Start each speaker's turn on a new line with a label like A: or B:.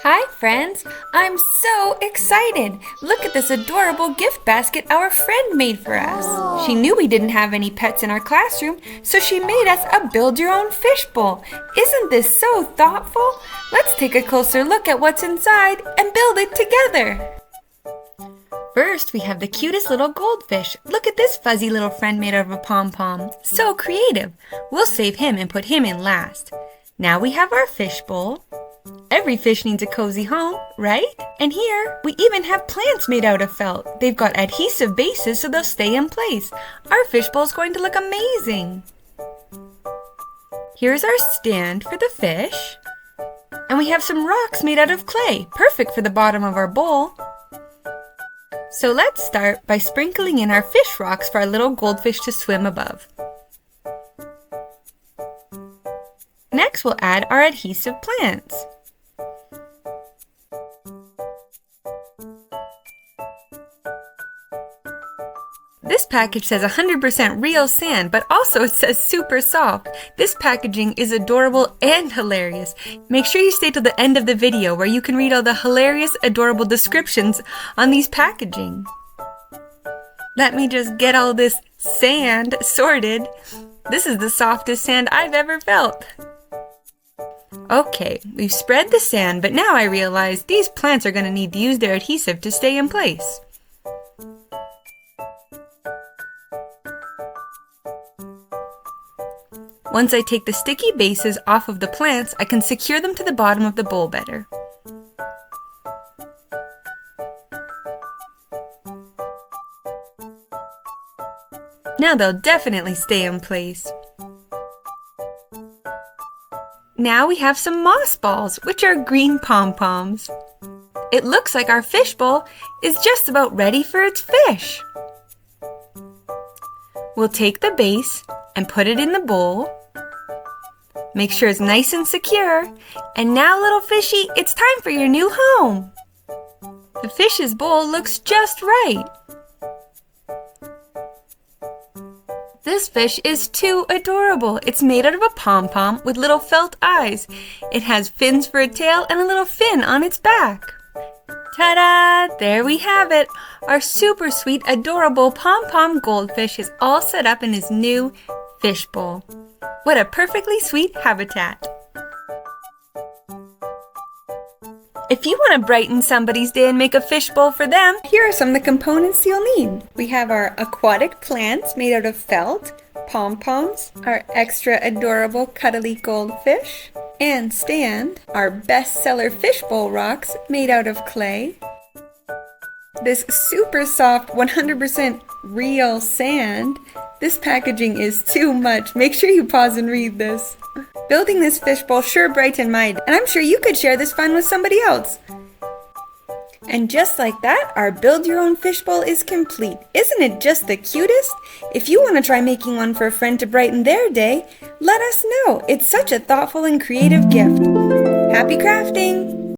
A: Hi friends! I'm so excited! Look at this adorable gift basket our friend made for us. She knew we didn't have any pets in our classroom, so she made us a build-your-own fishbowl. Isn't this so thoughtful? Let's take a closer look at what's inside and build it together. First, we have the cutest little goldfish. Look at this fuzzy little friend made out of a pom-pom. So creative! We'll save him and put him in last. Now we have our fishbowl. Every fish needs a cozy home, right? And here, we even have plants made out of felt. They've got adhesive bases so they'll stay in place. Our fishbowl is going to look amazing. Here's our stand for the fish. And we have some rocks made out of clay, perfect for the bottom of our bowl. So let's start by sprinkling in our fish rocks for our little goldfish to swim above. Next, we'll add our adhesive plants. This package says 100% real sand, but also it says super soft. This packaging is adorable and hilarious. Make sure you stay till the end of the video where you can read all the hilarious, adorable descriptions on these packaging. Let me just get all this sand sorted. This is the softest sand I've ever felt. Okay, we've spread the sand, but now I realize these plants are going to need to use their adhesive to stay in place. Once I take the sticky bases off of the plants, I can secure them to the bottom of the bowl better. Now they'll definitely stay in place. Now we have some moss balls, which are green pom-poms. It looks like our fishbowl is just about ready for its fish. We'll take the base and put it in the bowl. Make sure it's nice and secure. And now, little fishy, it's time for your new home. The fish's bowl looks just right. This fish is too adorable. It's made out of a pom-pom with little felt eyes. It has fins for a tail and a little fin on its back. Ta-da! There we have it. Our super sweet, adorable Pom-Pom Goldfish is all set up in his new fishbowl. What a perfectly sweet habitat. If you want to brighten somebody's day and make a fishbowl for them, here are some of the components you'll need. We have our aquatic plants made out of felt, pom-poms, our extra adorable cuddly goldfish, and stand, our bestseller fishbowl rocks made out of clay, this super soft 100% real sand. This packaging is too much. Make sure you pause and read this. Building this fishbowl sure brightened my day, and I'm sure you could share this fun with somebody else. And just like that, our build your own fishbowl is complete. Isn't it just the cutest? If you want to try making one for a friend to brighten their day, let us know. It's such a thoughtful and creative gift. Happy crafting!